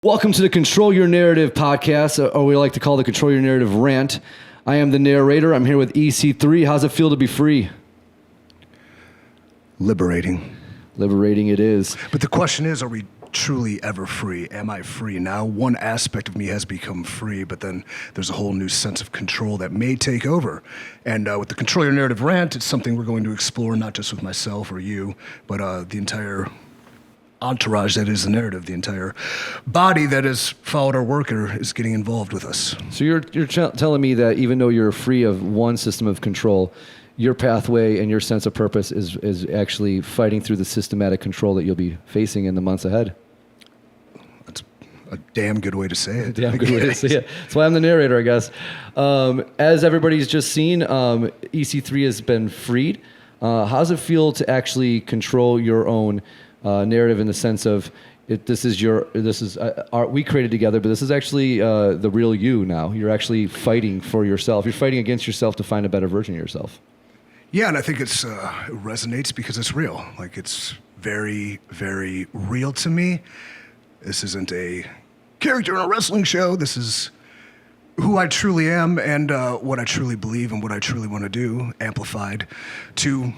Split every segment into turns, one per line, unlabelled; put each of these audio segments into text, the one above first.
Welcome to the Control Your Narrative podcast, or we like to call the Control Your Narrative rant. I am the narrator. I'm here with EC3. How's it feel to be free?
Liberating.
Liberating it is.
But the question is, are we truly ever free? Am I free now? One aspect of me has become free, but then there's a whole new sense of control that may take over. And with the Control Your Narrative rant, it's something we're going to explore, not just with myself or you, but the entire entourage that is the narrative, the entire body that has followed our worker is getting involved with us.
So you're telling me that even though you're free of one system of control, your pathway and your sense of purpose is actually fighting through the systematic control that you'll be facing in the months ahead.
That's a damn good way to say it.
Damn good way to say it. That's why I'm the narrator, I guess. As everybody's just seen, EC3 has been freed. How does it feel to actually control your own narrative in the sense of we created together, but this is actually the real you now. You're actually fighting for yourself. You're fighting against yourself to find a better version of yourself.
Yeah, and I think it resonates because it's real. Like, it's very, very real to me. This isn't a character in a wrestling show. This is who I truly am and what I truly believe and what I truly want to do, amplified to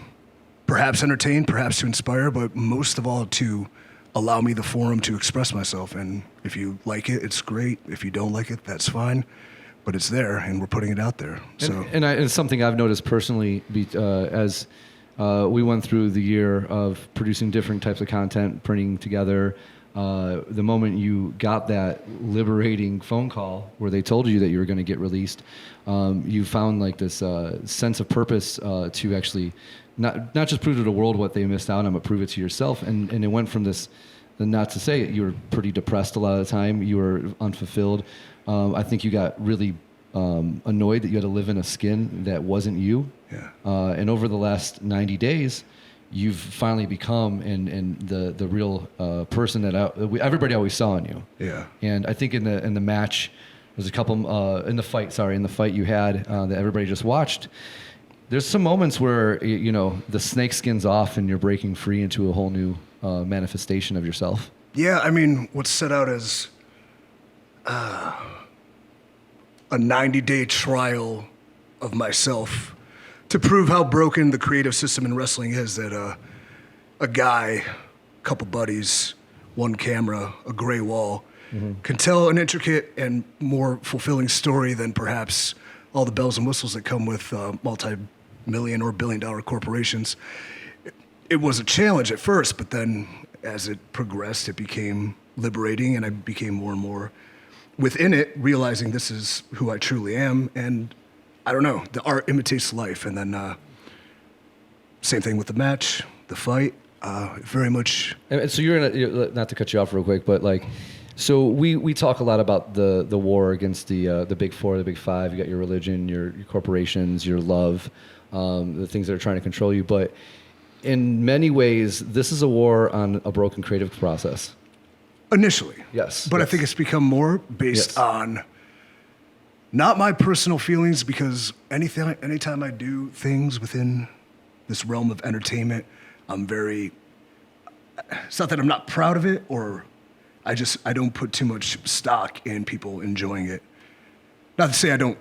perhaps entertain, perhaps to inspire, but most of all to allow me the forum to express myself. And if you like it, it's great. If you don't like it, that's fine. But it's there, and we're putting it out there. So,
and it's something I've noticed personally as we went through the year of producing different types of content, printing together. The moment you got that liberating phone call where they told you that you were going to get released, you found like this sense of purpose to actually not just prove to the world what they missed out on, but prove it to yourself. And it went from this, not to say it, you were pretty depressed a lot of the time. You were unfulfilled. I think you got really annoyed that you had to live in a skin that wasn't you.
Yeah.
And over the last 90 days, you've finally become the real person that everybody always saw in you.
Yeah.
And I think in the match, there's a couple in the fight you had that everybody just watched. There's some moments where the snake skin's off and you're breaking free into a whole new manifestation of yourself.
Yeah, I mean, what's set out as a 90-day trial of myself to prove how broken the creative system in wrestling is, that a guy, a couple buddies, one camera, a gray wall, can tell an intricate and more fulfilling story than perhaps all the bells and whistles that come with multi-million or billion-dollar corporations. It was a challenge at first, but then as it progressed, it became liberating, and I became more and more within it, realizing this is who I truly am. And I don't know, the art imitates life. And then same thing with the match, the fight, very much.
And so you're not to cut you off real quick, but like, so we talk a lot about the war against the big four, the big five. You got your religion, your corporations, your love, the things that are trying to control you. But in many ways, this is a war on a broken creative process.
Initially.
Yes.
But yes. I think it's become more based on not my personal feelings, because anytime I do things within this realm of entertainment, it's not that I'm not proud of it, or I don't put too much stock in people enjoying it. Not to say I don't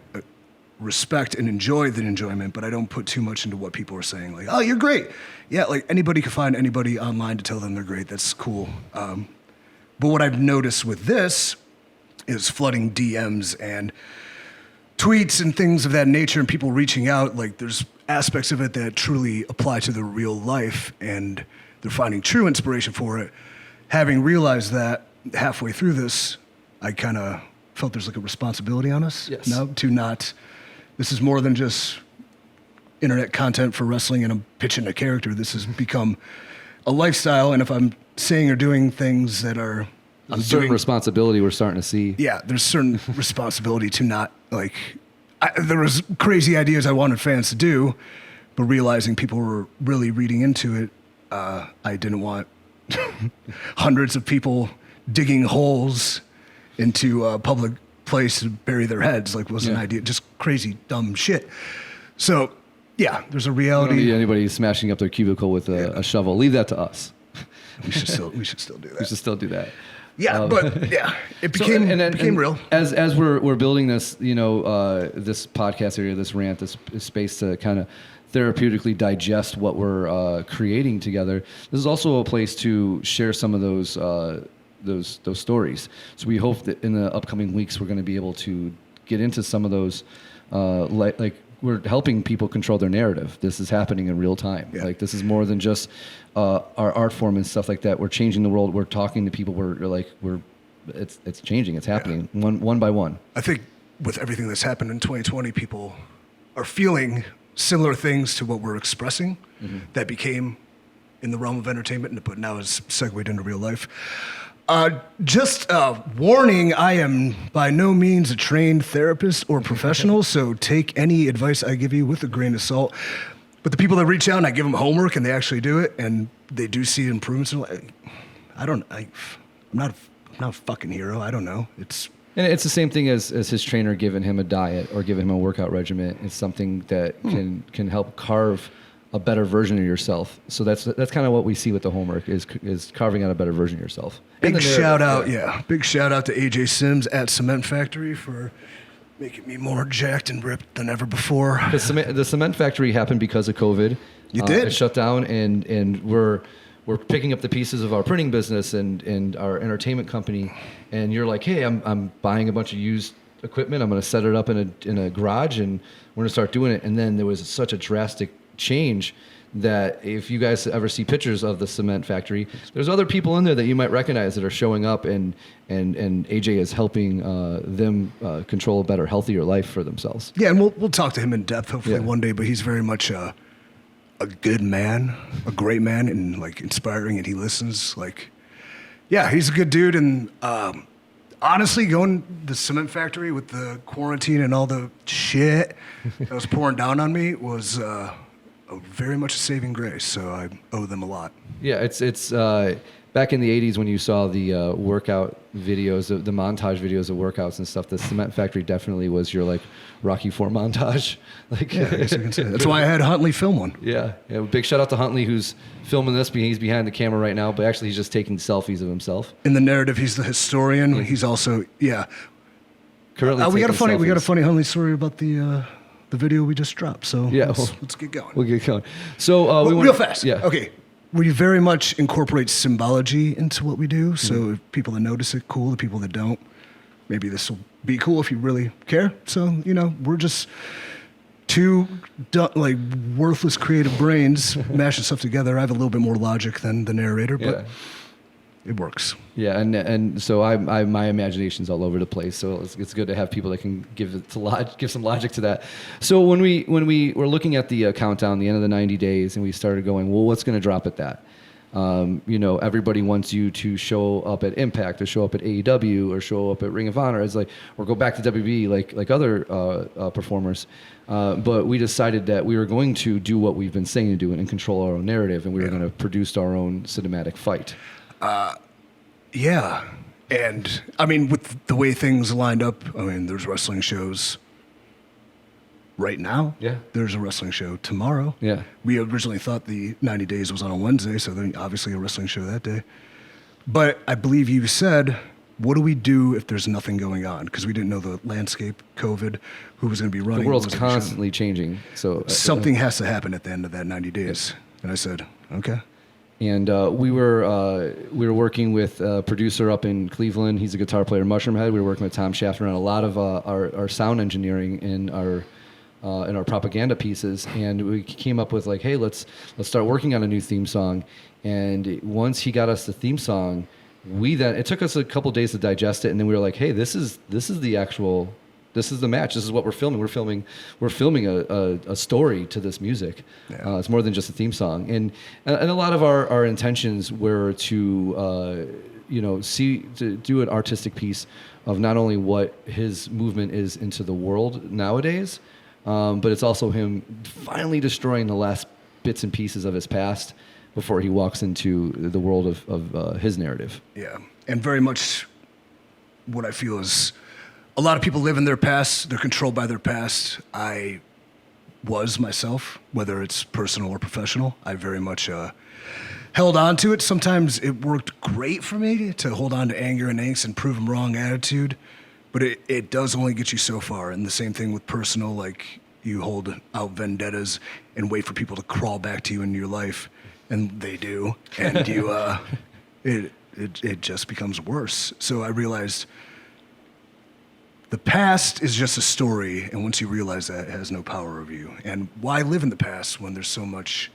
respect and enjoy the enjoyment, but I don't put too much into what people are saying. Like, oh, you're great. Yeah, like anybody can find anybody online to tell them they're great. That's cool. But what I've noticed with this is flooding DMs and tweets and things of that nature, and people reaching out. Like, there's aspects of it that truly apply to their real life, and they're finding true inspiration for it. Having realized that halfway through this, I kind of felt there's like a responsibility on us.
Yes.
Now to not, this is more than just internet content for wrestling and I'm pitching a character. This has become a lifestyle, and if I'm saying or doing things that are...
certain responsibility we're starting to see.
Yeah, there's certain responsibility to not, like... there was crazy ideas I wanted fans to do, but realizing people were really reading into it, I didn't want hundreds of people digging holes into a public place to bury their heads. Like, was an idea, just crazy, dumb shit. So, yeah, there's a reality.
We don't need anybody smashing up their cubicle with a shovel. Leave that to us.
We should still do that.
We should still do that.
Yeah, but yeah, it became real.
As we're building this, this podcast area, this rant, this space to kind of therapeutically digest what we're creating together. This is also a place to share some of those stories. So we hope that in the upcoming weeks we're going to be able to get into some of those, like we're helping people control their narrative. This is happening in real time.
Yeah.
Like this is more than just our art form and stuff like that. We're changing the world. We're talking to people. It's changing. It's happening one by one.
I think with everything that's happened in 2020, people are feeling similar things to what we're expressing that became in the realm of entertainment, but now is segued into real life. Just warning, I am by no means a trained therapist or professional, so take any advice I give you with a grain of salt. But the people that reach out and I give them homework and they actually do it and they do see improvements, I'm not a fucking hero. I don't know.
And it's the same thing as his trainer giving him a diet or giving him a workout regimen. It's something that can help carve a better version of yourself. So that's kind of what we see with the homework is carving out a better version of yourself.
Big shout out to AJ Sims at Cement Factory for making me more jacked and ripped than ever before.
The Cement Factory happened because of COVID.
You did?
It shut down, and we're picking up the pieces of our printing business and our entertainment company. And you're like, hey, I'm buying a bunch of used equipment. I'm going to set it up in a garage, and we're going to start doing it. And then there was such a drastic change that if you guys ever see pictures of the Cement Factory, there's other people in there that you might recognize that are showing up, and AJ is helping them control a better, healthier life for themselves.
Yeah, and we'll talk to him in depth hopefully one day, but he's very much a good man, a great man, and like inspiring, and he listens. Like, yeah, he's a good dude. And honestly, going to the Cement Factory with the quarantine and all the shit that was pouring down on me was very much a saving grace. So I owe them a lot.
Yeah, it's back in the 80s when you saw the workout videos, the montage videos of workouts and stuff. The Cement Factory definitely was your like Rocky IV montage. Like,
yeah, I guess you can say that. That's why I had Huntley film one.
Yeah. Big shout out to Huntley who's filming this. He's behind the camera right now, but actually he's just taking selfies of himself.
In the narrative, he's the historian. Yeah. He's also
currently
we got a funny Huntley story about the video we just dropped. So let's get going.
We'll get going. So
real fast.
Yeah.
Okay. We very much incorporate symbology into what we do. So if people that notice it, cool. The people that don't, maybe this will be cool if you really care. So, we're just two worthless creative brains mashing stuff together. I have a little bit more logic than the narrator, but it works. Yeah,
and so my imagination's all over the place. So it's good to have people that can give some logic to that. So when we were looking at the countdown, the end of the 90 days, and we started going, well, what's going to drop at that? Everybody wants you to show up at Impact or show up at AEW or show up at Ring of Honor or go back to WWE like other performers. But we decided that we were going to do what we've been saying to do and control our own narrative, and we were going to produce our own cinematic fight.
Yeah. And I mean, with the way things lined up, there's wrestling shows right now.
Yeah.
There's a wrestling show tomorrow.
Yeah.
We originally thought the 90 days was on a Wednesday, so then obviously a wrestling show that day. But I believe you said, what do we do if there's nothing going on? Because we didn't know the landscape, COVID, who was going to be running.
The world's constantly changing. So
something has to happen at the end of that 90 days. Yeah. And I said, okay.
And we were working with a producer up in Cleveland. He's a guitar player, Mushroomhead. We were working with Tom Schaffner on a lot of our sound engineering in our propaganda pieces. And we came up with like, hey, let's start working on a new theme song. And once he got us the theme song, it took us a couple days to digest it. And then we were like, hey, this is the match. This is what we're filming. We're filming a story to this music. Yeah. It's more than just a theme song. And a lot of our intentions were to do an artistic piece of not only what his movement is into the world nowadays, but it's also him finally destroying the last bits and pieces of his past before he walks into the world of his narrative.
Yeah, and very much what I feel is a lot of people live in their past. They're controlled by their past. I was myself, whether it's personal or professional. I very much held on to it. Sometimes it worked great for me to hold on to anger and angst and prove them wrong attitude, but it does only get you so far. And the same thing with personal, like you hold out vendettas and wait for people to crawl back to you in your life, and they do, and you it just becomes worse. So I realized the past is just a story, and once you realize that, it has no power over you. And why live in the past when there's so much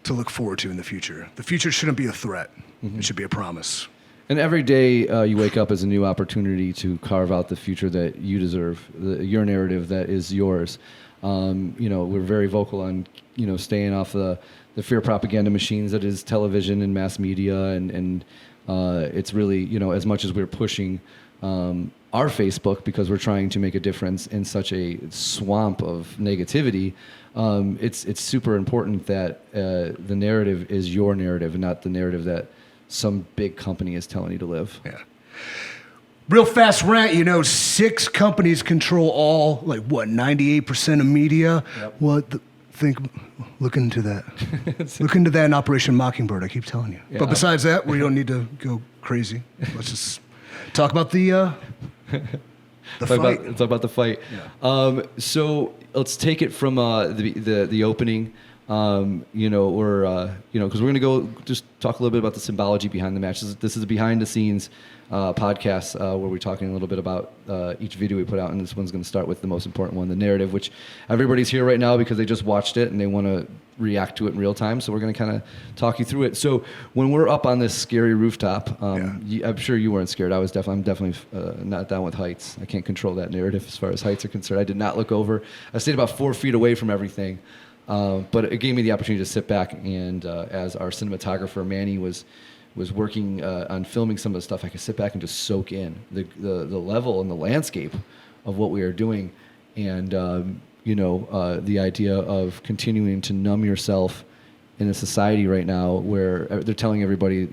to look forward to in the future? The future shouldn't be a threat. It should be a promise.
And every day you wake up as a new opportunity to carve out the future that you deserve, your narrative that is yours. We're very vocal on, staying off the fear propaganda machines that is television and mass media. And it's really, as much as we're pushing our Facebook because we're trying to make a difference in such a swamp of negativity, it's super important that the narrative is your narrative and not the narrative that some big company is telling you to live.
Yeah. Real fast rant, 6 companies control all, 98% of media? Yep. Look into that. Look into that in Operation Mockingbird, I keep telling you. Yeah. But besides that, we don't need to go crazy. Let's just talk about the fight.
Talk about the fight. Yeah. So let's take it from the opening. Because we're going to go just talk a little bit about the symbology behind the match. This is a behind the scenes podcast where we're talking a little bit about each video we put out, and this one's going to start with the most important one, the narrative, which everybody's here right now because they just watched it and they want to react to it in real time. So we're going to kind of talk you through it. So when we're up on this scary rooftop, I'm sure you weren't scared. I'm definitely not down with heights. I can't control that narrative as far as heights are concerned. I did not look over. I stayed about 4 feet away from everything. But it gave me the opportunity to sit back and, as our cinematographer Manny was working on filming some of the stuff, I could sit back and just soak in the level and the landscape of what we are doing, and the idea of continuing to numb yourself in a society right now where they're telling everybody,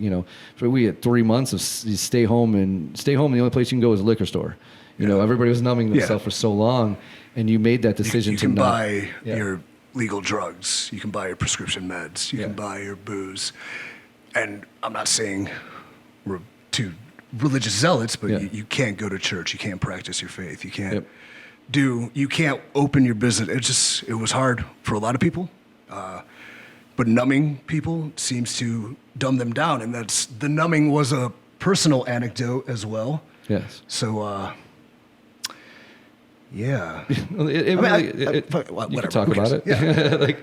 we had 3 months of stay home, and the only place you can go is a liquor store. Everybody was numbing themselves for so long, and you made that decision
you
to
can
not
buy your legal drugs, you can buy your prescription meds, you can buy your booze. And I'm not saying we're too religious zealots, but you can't go to church, you can't practice your faith, you can't you can't open your business. It was hard for a lot of people, but numbing people seems to dumb them down, and the numbing was a personal anecdote as well.
Yes.
So, yeah.
You can talk about it.
Yeah.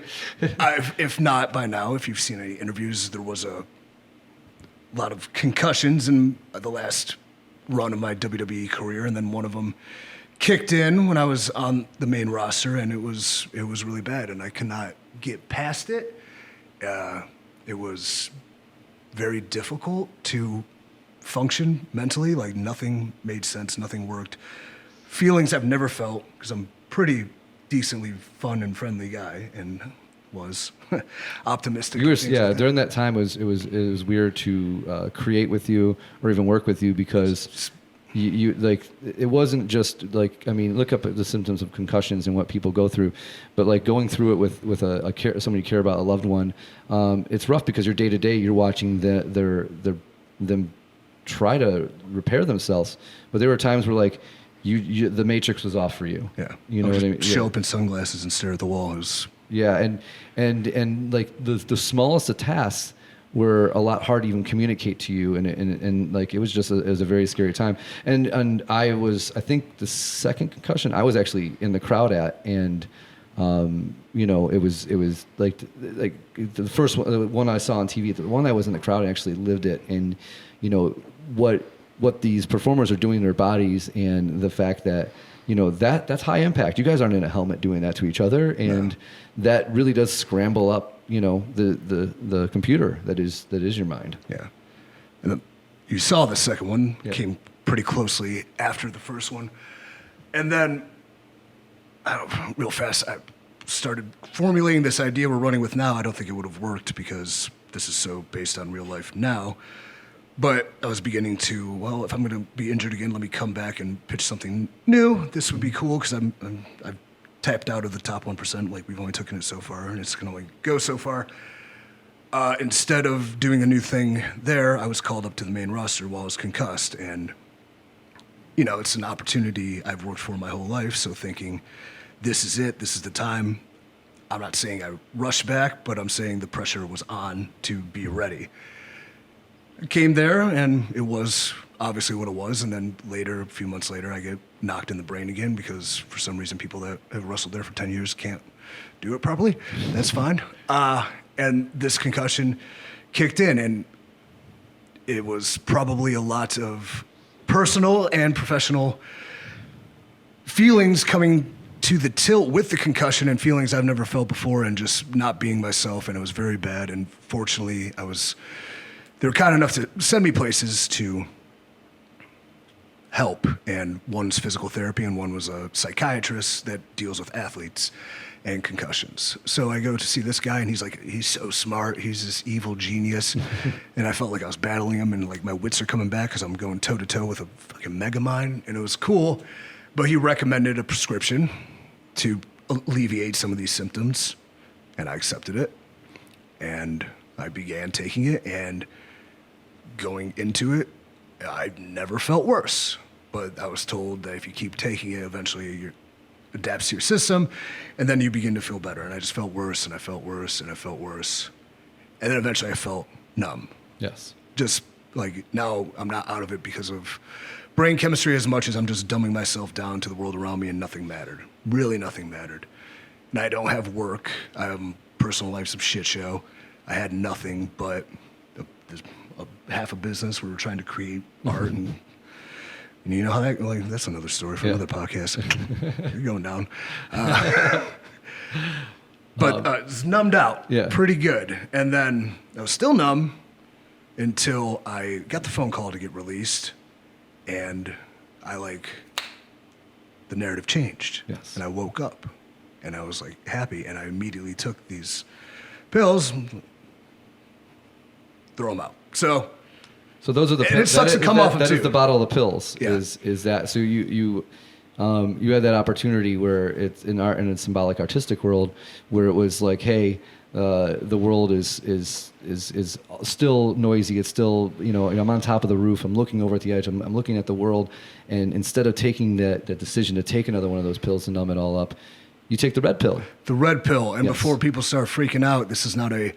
If not by now, if you've seen any interviews, there was a lot of concussions in the last run of my WWE career, and then one of them kicked in when I was on the main roster, and it was really bad, and I could not get past it. It was very difficult to function mentally. Nothing made sense, nothing worked. Feelings I've never felt, because I'm pretty decently fun and friendly guy, and was optimistic.
During that time, it was weird to create with you or even work with you, because you it wasn't just look up at the symptoms of concussions and what people go through, but going through it with somebody you care about, a loved one, it's rough because you're day to day, you're watching them try to repair themselves, but there were times where the matrix was off for you.
Yeah.
What I mean?
Show up in sunglasses and stare at the wall.
And the smallest of tasks were a lot hard to even communicate to you, and it was just it was a very scary time. And I think the second concussion I was actually in the crowd at, and it was the first one, the one I saw on TV, the one I was in the crowd, and actually lived it, and what these performers are doing to their bodies, and the fact that that's high impact. You guys aren't in a helmet doing that to each other, and that really does scramble up the computer that is your mind.
Yeah. And you saw the second one came pretty closely after the first one, and then real fast I started formulating this idea we're running with now. I don't think it would have worked because this is so based on real life now. But I was beginning to, if I'm going to be injured again, let me come back and pitch something new. This would be cool because I've tapped out of the top 1%. We've only taken it so far, and it's going to only go so far. instead of doing a new thing there, I was called up to the main roster while I was concussed. And, you know, it's an opportunity I've worked for my whole life. So thinking, this is it, this is the time. I'm not saying I rushed back, but I'm saying the pressure was on to be ready. I came there, and it was obviously what it was. And then later, a few months later, I get knocked in the brain again because for some reason people that have wrestled there for 10 years can't do it properly. That's fine. And this concussion kicked in, and it was probably a lot of personal and professional feelings coming to the tilt with the concussion, and feelings I've never felt before, and just not being myself, and it was very bad. And fortunately, they were kind enough to send me places to help, and one's physical therapy and one was a psychiatrist that deals with athletes and concussions. So I go to see this guy, and he's so smart, he's this evil genius. And I felt like I was battling him, and like my wits are coming back because I'm going toe to toe with a fucking mega mind, and it was cool. But he recommended a prescription to alleviate some of these symptoms, and I accepted it, and I began taking it, and going into it, I never felt worse. But I was told that if you keep taking it, eventually it adapts to your system, and then you begin to feel better. And I just felt worse, and I felt worse, and I felt worse. And then eventually I felt numb.
Yes.
Just like now I'm not out of it because of brain chemistry as much as I'm just dumbing myself down to the world around me, and nothing mattered. Really nothing mattered. And I don't have work. I have personal life, some shit show. I had nothing but half a business. We were trying to create art, and you know how that, like, that's another story for another podcast. You're going down. But it's numbed out pretty good. And then I was still numb until I got the phone call to get released, and the narrative changed.
Yes.
And I woke up, and I was like happy, and I immediately took these pills, throw them out. So
those are the
pills. It sucks to come off of
that
too.
is the bottle of the pills.
Yeah.
Is that so? You had that opportunity where it's in art and in symbolic artistic world where it was like, hey, the world is still noisy. It's still, I'm on top of the roof. I'm looking over at the edge. I'm looking at the world, and instead of taking that decision to take another one of those pills to numb it all up, you take the red pill.
The red pill. And before people start freaking out, this is not a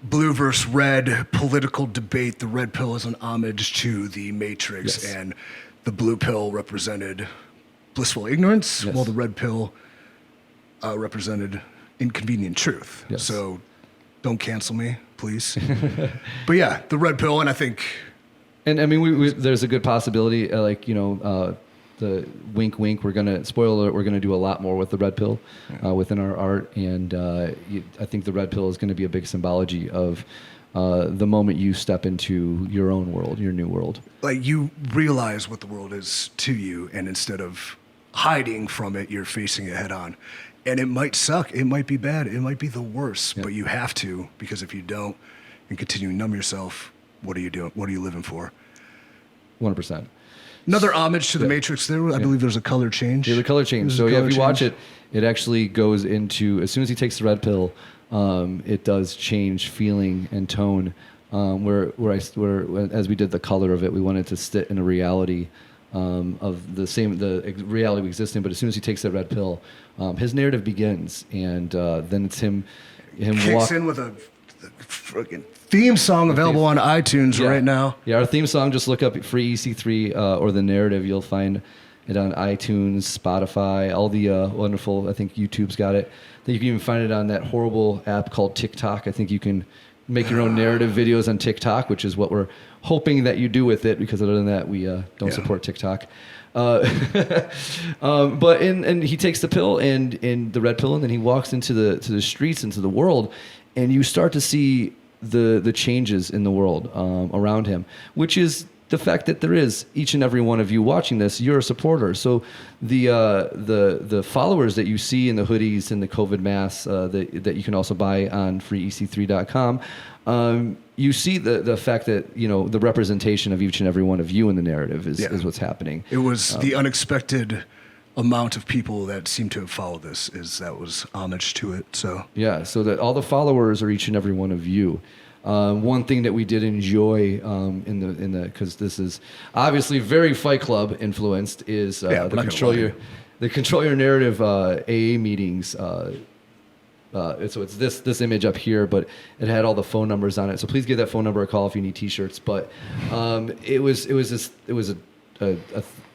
blue versus red political debate. The red pill is an homage to the Matrix, and the blue pill represented blissful ignorance, while the red pill represented inconvenient truth. Yes. So don't cancel me, please. But yeah, the red pill, and I think...
And I mean, there's a good possibility, the wink, wink, spoiler alert, we're going to do a lot more with the red pill within our art. And I think the red pill is going to be a big symbology of the moment you step into your own world, your new world.
Like, you realize what the world is to you, and instead of hiding from it, you're facing it head on. And it might suck. It might be bad. It might be the worst, but you have to, because if you don't and continue to numb yourself, what are you doing? What are you living for?
100%.
Another homage to the Matrix there. I believe there's a color change.
Yeah, the color change. So if you watch it, it actually goes into, as soon as he takes the red pill, it does change feeling and tone. Where as we did the color of it, we wanted to sit in a reality of the reality we exist in. But as soon as he takes that red pill, his narrative begins, and then it's him
kicks in with a freaking theme song available on iTunes right now. Yeah, our theme song, just look up free EC3 or The Narrative. You'll find it on iTunes, Spotify, all the wonderful, I think YouTube's got it. I think you can even find it on that horrible app called TikTok. I think you can make your own narrative videos on TikTok, which is what we're hoping that you do with it, because other than that, we don't support TikTok. But he takes the pill and the red pill, and then he walks into the streets, into the world, and you start to see the changes in the world around him, which is the fact that there is each and every one of you watching this. You're a supporter. So the followers that you see in the hoodies and the COVID masks that you can also buy on freeec3.com, you see the fact that the representation of each and every one of you in the narrative is what's happening. It was the unexpected amount of people that seem to have followed this was homage to it. So
Yeah, so that all the followers are each and every one of you. One thing that we did enjoy in the because this is obviously very Fight Club influenced is
Yeah,
the control your narrative AA meetings. So it's this image up here, but it had all the phone numbers on it. So please give that phone number a call if you need T-shirts. But it was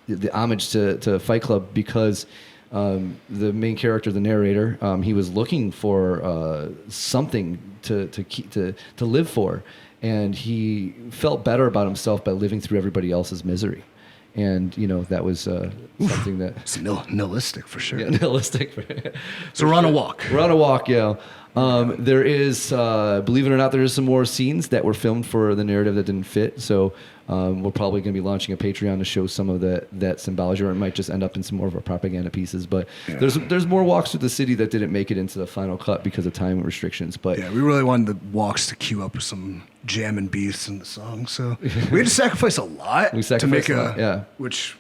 the homage to Fight Club because the main character, the narrator, he was looking for something to live for, and he felt better about himself by living through everybody else's misery. And that was something that
it's nihilistic for sure.
Yeah, nihilistic.
So we're on a walk.
We're on a walk, yeah. There is, believe it or not, there is some more scenes that were filmed for the narrative that didn't fit. So we're probably going to be launching a Patreon to show some of that symbology, or it might just end up in some more of our propaganda pieces. But there's more walks through the city that didn't make it into the final cut because of time restrictions. But
yeah, we really wanted the walks to queue up some jamming beats in the song. So we had to sacrifice a lot to make which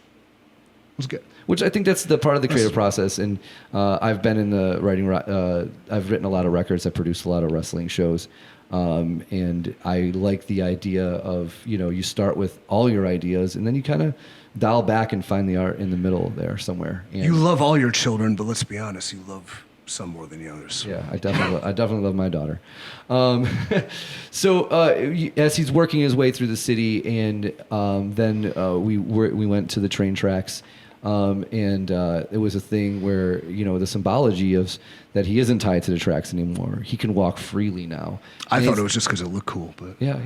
was good.
Which I think that's the part of the creative process. And I've been in the writing. I've written a lot of records. I've produced a lot of wrestling shows. And I like the idea of, you start with all your ideas and then you kind of dial back and find the art in the middle there somewhere. And
you love all your children, but let's be honest, you love some more than the others.
Yeah, I definitely love my daughter. So as he's working his way through the city, and then we went to the train tracks. And it was a thing where, the symbology of that he isn't tied to the tracks anymore. He can walk freely now.
I thought it was just because it looked cool, but
yeah.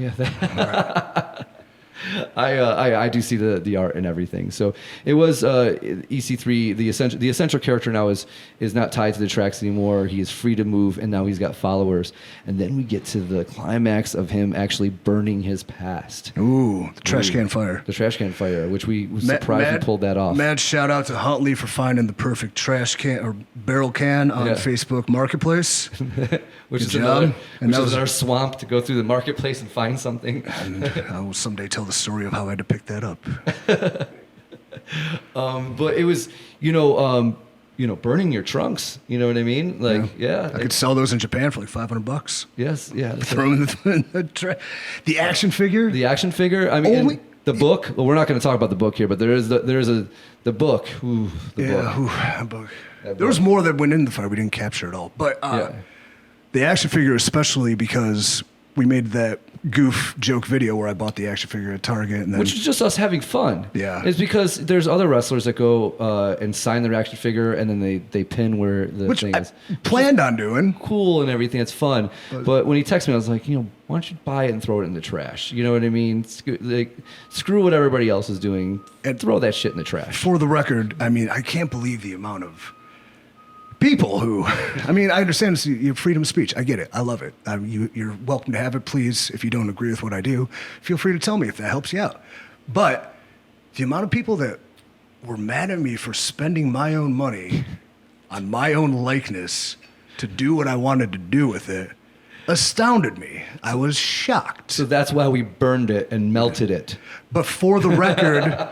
I do see the art and everything. So it was EC3. The essential character now is not tied to the tracks anymore. He is free to move, and now he's got followers. And then we get to the climax of him actually burning his past.
Ooh, the trash can fire.
The trash can fire, which we was surprised he pulled that off.
Mad shout out to Huntley for finding the perfect trash can or barrel can on Facebook Marketplace.
Which is our swamp to go through the marketplace and find something.
And I will someday tell the story of how I had to pick that up.
But it was, burning your trunks. You know what I mean? Like,
I could sell those in Japan for like $500.
Yes, yeah.
Throw them in the action figure.
The action figure. I mean, the book. Well, we're not going to talk about the book here, but there is the book. Ooh, the book.
There was more that went into the fire. We didn't capture it all, but the action figure, especially because we made that goof joke video where I bought the action figure at Target, and then,
which is just us having fun.
Yeah,
it's because there's other wrestlers that go and sign their action figure, and then they pin where the thing is.
Planned on doing
cool and everything. It's fun, but when he texted me, I was like, why don't you buy it and throw it in the trash? You know what I mean? Screw what everybody else is doing and throw that shit in the trash.
For the record, I mean, I can't believe the amount of people who, I understand it's your freedom of speech. I get it. I love it. You're welcome to have it. Please, if you don't agree with what I do, feel free to tell me if that helps you out. But the amount of people that were mad at me for spending my own money on my own likeness to do what I wanted to do with it astounded me. I was shocked.
So that's why we burned it and melted it.
But for the record...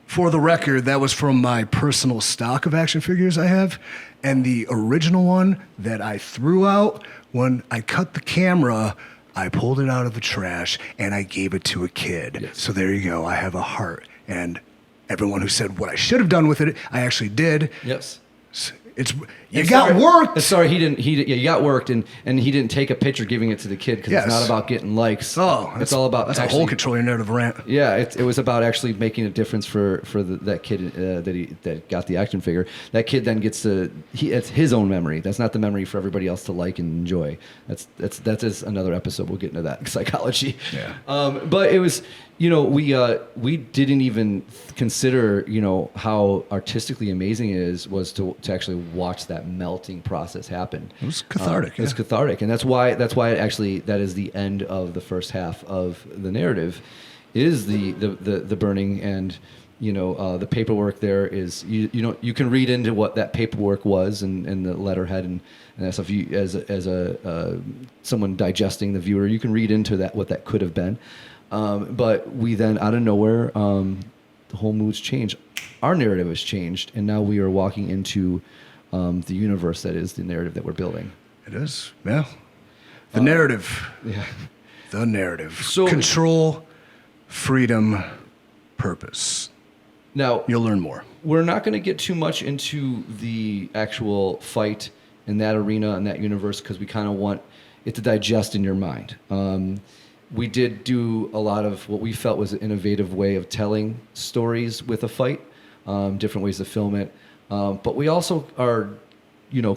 that was from my personal stock of action figures I have. And the original one that I threw out, when I cut the camera, I pulled it out of the trash and I gave it to a kid. Yes. So there you go. I have a heart. And everyone who said what I should have done with it, I actually did.
Yes.
You got worked.
Sorry, you got worked, and he didn't take a picture giving it to the kid because it's not about getting likes.
Oh,
it's all about
that's actually, a whole control your narrative rant.
Yeah, it was about actually making a difference for that kid that got the action figure. That kid then gets it's his own memory. That's not the memory for everybody else to like and enjoy. That's another episode. We'll get into that psychology.
Yeah.
But it was. We didn't even consider, how artistically amazing it was to actually watch that melting process happen.
It was cathartic.
It was cathartic, and that's why it actually that is the end of the first half of the narrative, is the burning, and the paperwork there is you can read into what that paperwork was and the letterhead and that stuff. You as someone digesting, the viewer, you can read into that what that could have been. But we then, out of nowhere, the whole mood's changed. Our narrative has changed, and now we are walking into the universe that is the narrative that we're building.
It is, yeah. The narrative.
Yeah.
The narrative.
So
control, freedom, purpose.
Now
You'll learn more.
we're not going to get too much into the actual fight in that arena and that universe because we kind of want it to digest in your mind. We did do a lot of what we felt was an innovative way of telling stories with a fight, different ways to film it. But we also are,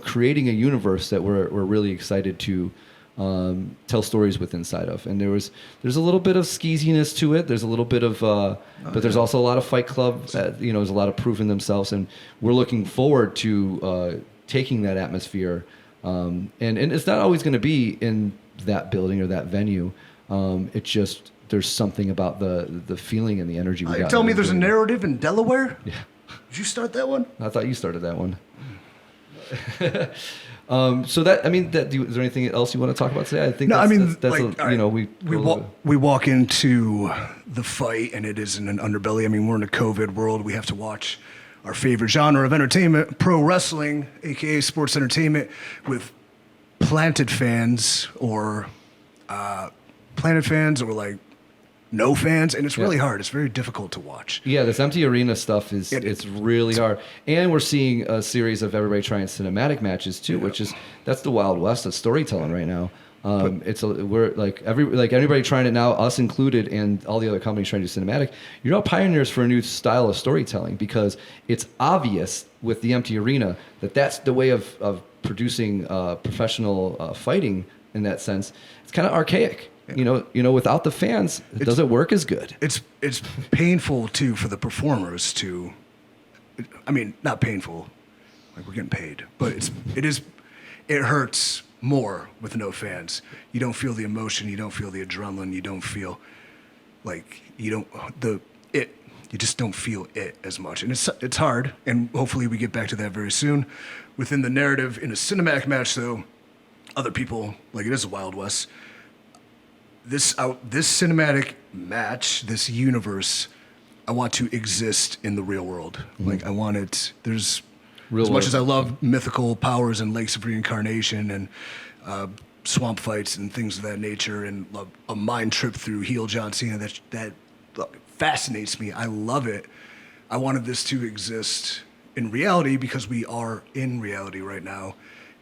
creating a universe that we're really excited to tell stories with inside of. And there's a little bit of skeeziness to it. There's a little bit of, but there's also a lot of Fight Club. There's a lot of proving themselves, and we're looking forward to taking that atmosphere. And it's not always going to be in that building or that venue. It's just there's something about the feeling and the energy. We got
Tell me there's a narrative in Delaware?
Yeah.
Did you start that one?
I thought you started that one. So that is there anything else you want to talk about today? I think
we walk into the fight and it is in an underbelly. I mean, we're in a COVID world. We have to watch our favorite genre of entertainment, pro wrestling, aka sports entertainment, with planted fans or like no fans, and it's really hard. It's very difficult to watch.
Yeah, this empty arena stuff it's really hard. And we're seeing a series of everybody trying cinematic matches too, that's the Wild West of storytelling right now. We're like everybody trying it now, us included, and all the other companies trying to do cinematic. You're all pioneers for a new style of storytelling because it's obvious with the empty arena that that's the way of producing professional fighting in that sense. It's kind of archaic. Without the fans, it doesn't work as good.
It's painful too for the performers to. I mean, not painful, like we're getting paid, but it hurts more with no fans. You don't feel the emotion, you don't feel the adrenaline, you don't feel like you just don't feel it as much, and it's hard. And hopefully we get back to that very soon. Within the narrative in a cinematic match, though, other people like it is a Wild West. This cinematic match, this universe, I want to exist in the real world. Mm-hmm. Like I want it. There's real as much as I love mythical powers and lakes of reincarnation and swamp fights and things of that nature, and love a mind trip through heel John Cena. That fascinates me. I love it. I wanted this to exist in reality because we are in reality right now,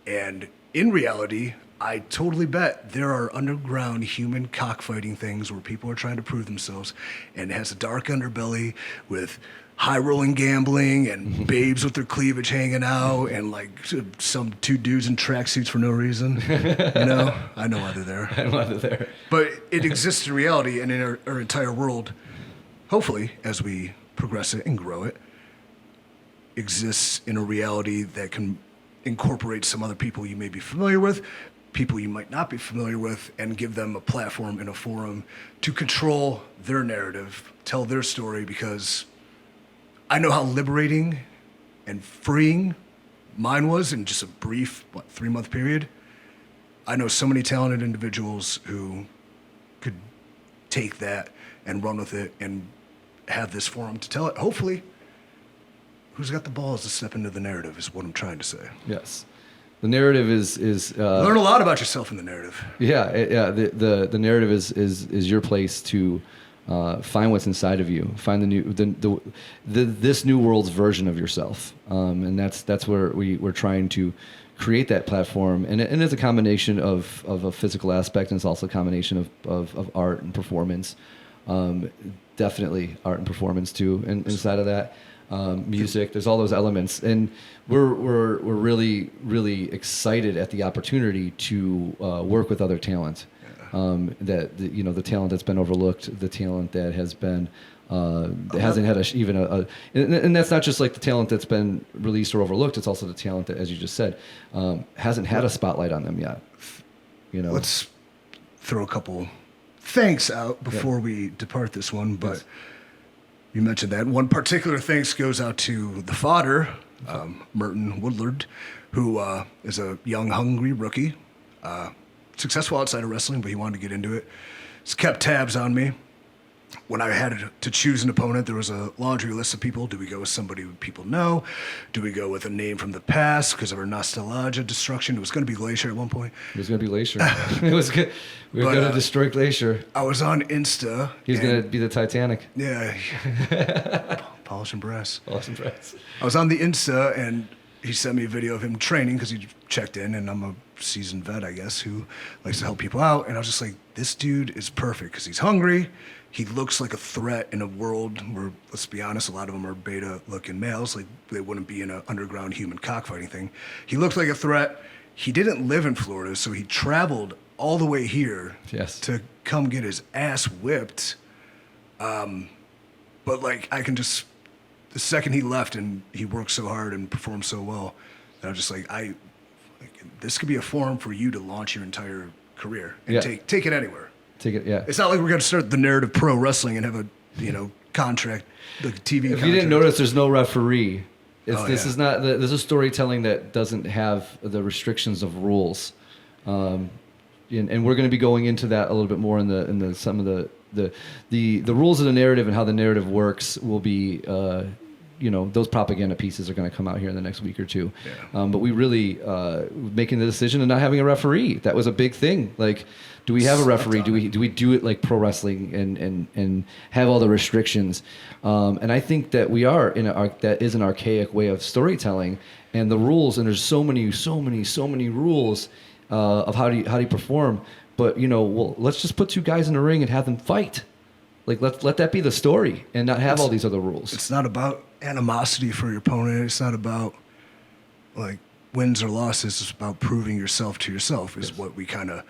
and in reality, I totally bet there are underground human cockfighting things where people are trying to prove themselves, and it has a dark underbelly with high-rolling gambling and babes with their cleavage hanging out and like some two dudes in tracksuits for no reason. I know why they're there.
I know why they're there.
But it exists in reality and in our entire world, hopefully, as we progress it and grow it, exists in a reality that can incorporate some other people you may be familiar with, people you might not be familiar with, and give them a platform and a forum to control their narrative, tell their story, because I know how liberating and freeing mine was in just a brief, 3-month period. I know so many talented individuals who could take that and run with it and have this forum to tell it. Hopefully, who's got the balls to step into the narrative is what I'm trying to say.
Yes. The narrative is
learn a lot about yourself in the narrative.
Yeah. The narrative is your place to find what's inside of you, find this new world's version of yourself, and that's where we're trying to create that platform, and it's a combination of a physical aspect, and it's also a combination of art and performance. Definitely art and performance too, and inside of that. Music, there's all those elements, and we're really, really excited at the opportunity to work with other talent. The talent that's been overlooked, the talent that has been that hasn't had and that's not just like the talent that's been released or overlooked. It's also the talent that, as you just said, hasn't had a spotlight on them yet.
Let's throw a couple thanks out before we depart this one, but. Yes. You mentioned that. One particular thanks goes out to the fodder, Merton Woodlard, who is a young, hungry rookie, successful outside of wrestling, but he wanted to get into it. He's kept tabs on me. when I had to choose an opponent, there was a laundry list of people. Do we go with somebody who people know? Do we go with a name from the past because of our nostalgia destruction? It was going to be Glacier at one point.
It was going to be Glacier. It was good. We were going to destroy Glacier.
I was on Insta.
He was going to be the Titanic.
Yeah. Polish and brass.
Polish and brass.
I was on the Insta, and he sent me a video of him training because he checked in, and I'm a seasoned vet, I guess, who likes to help people out. And I was just like, this dude is perfect because he's hungry. He looks like a threat in a world where, let's be honest, a lot of them are beta-looking males. Like, they wouldn't be in an underground human cockfighting thing. He looked like a threat. He didn't live in Florida, so he traveled all the way here to come get his ass whipped. But, like, I can just... The second he left and he worked so hard and performed so well, that I was just like, this could be a forum for you to launch your entire career and take it anywhere.
Take it, yeah.
It's not like we're going to start the Narrative Pro Wrestling and have a contract, like a TV
If
contract.
you didn't notice, there's no referee. This is storytelling that doesn't have the restrictions of rules, and we're going to be going into that a little bit more in the some of the rules of the narrative and how the narrative works will be. Those propaganda pieces are going to come out here in the next week or two. Yeah. But we really making the decision and not having a referee. That was a big thing. Like, do we have a referee? Do we do it like pro wrestling and have all the restrictions? And I think that we are that is an archaic way of storytelling, and the rules. And there's so many rules of how do you perform. But let's just put two guys in the ring and have them fight. Like, let that be the story and not have all these other rules.
It's not about animosity for your opponent. It's not about, like, wins or losses. It's about proving yourself to yourself is what we kind of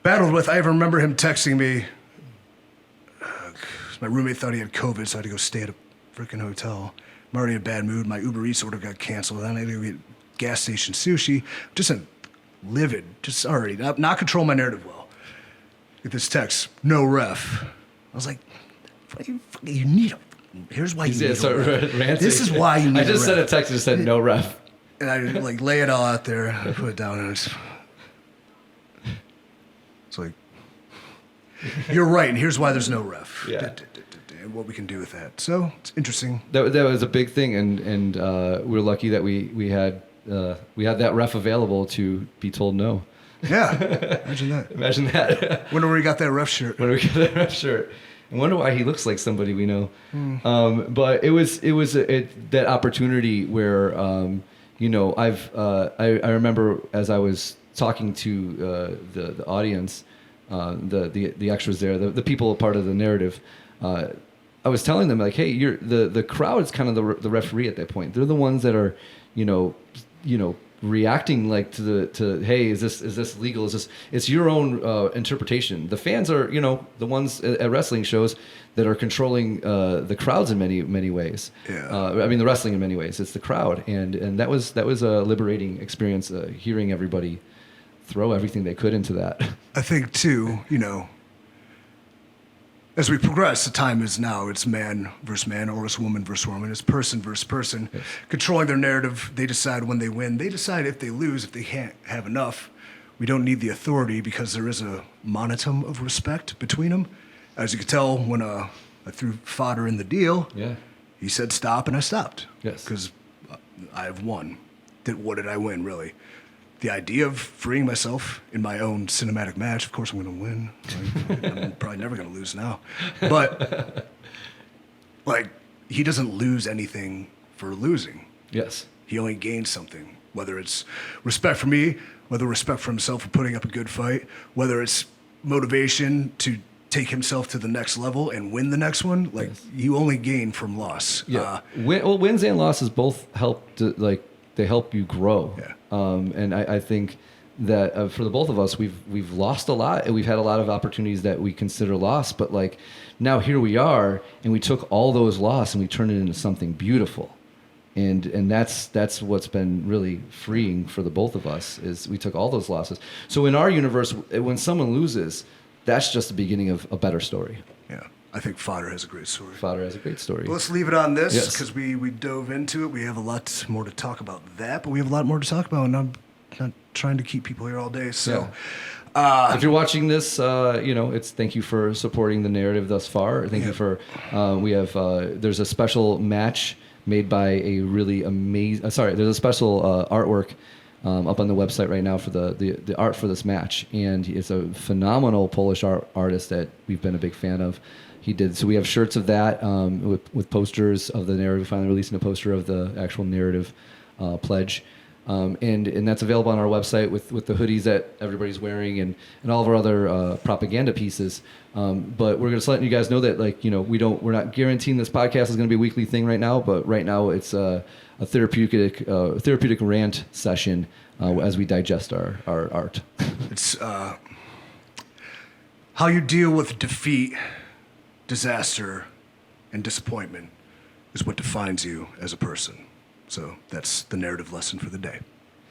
battled with. I even remember him texting me. My roommate thought he had COVID, so I had to go stay at a freaking hotel. I'm already in a bad mood. My Uber Eats order got canceled. Then I had to go get gas station sushi. Just livid. Just already not control my narrative well. Get this text. No ref. I was like, you need a... Here's why you need a ref. This is why you need a ref.
I just sent a text that said no ref.
And I like lay it all out there. I put it down and it's like, you're right, and here's why there's no ref.
Yeah.
And what we can do with that. So it's interesting.
That was a big thing, and we're lucky that we had that ref available to be told no.
Yeah, imagine that.
Imagine that.
Wonder where he got that ref shirt.
I wonder why he looks like somebody we know. But it was that opportunity where I remember as I was talking to the audience, the extras there, the people part of the narrative. I was telling them, like, hey, the crowd is kind of the referee at that point. They're the ones that are, reacting like to hey, is this legal? It's your own interpretation. The fans are the ones at wrestling shows that are controlling the crowds in many ways.
Yeah.
I mean the wrestling in many ways. It's the crowd, and that was a liberating experience. Hearing everybody throw everything they could into that.
I think too, as we progress, the time is now. It's man versus man, or it's woman versus woman. It's person versus person. Yes. Controlling their narrative. They decide when they win. They decide if they lose, if they can't have enough. We don't need the authority because there is a monotum of respect between them. As you could tell when I threw fodder in the deal, he said stop, and I stopped.
Yes.
Because I have won. What did I win, really? The idea of freeing myself in my own cinematic match, of course I'm going to win. I'm probably never going to lose now. But, like, he doesn't lose anything for losing.
Yes.
He only gains something, whether it's respect for me, whether respect for himself for putting up a good fight, whether it's motivation to take himself to the next level and win the next one. Like, you only gain from loss.
Yeah. Wins and losses both help they help you grow.
Yeah.
And I think that for the both of us, we've lost a lot, and we've had a lot of opportunities that we consider lost. But like now, here we are, and we took all those losses and we turned it into something beautiful, and that's what's been really freeing for the both of us. Is we took all those losses. So in our universe, when someone loses, that's just the beginning of a better story.
Yeah. I think Fodder has a great story.
Fodder has a great story.
Well, let's leave it on this because we dove into it. We have a lot more to talk about that, but we have a lot more to talk about, and I'm not trying to keep people here all day. So
If you're watching this, it's thank you for supporting the narrative thus far. Thank you for we have there's a special match made by a really amazing. There's a special artwork up on the website right now for the art for this match, and it's a phenomenal Polish artist that we've been a big fan of. He did so. We have shirts of that with posters of the narrative. Finally releasing a poster of the actual narrative pledge. And that's available on our website with the hoodies that everybody's wearing and all of our other propaganda pieces. But we're just letting you guys know that we're not guaranteeing this podcast is going to be a weekly thing right now. But right now it's a therapeutic rant session as we digest our art.
It's how you deal with defeat, disaster, and disappointment is what defines you as a person. So that's the narrative lesson for the day.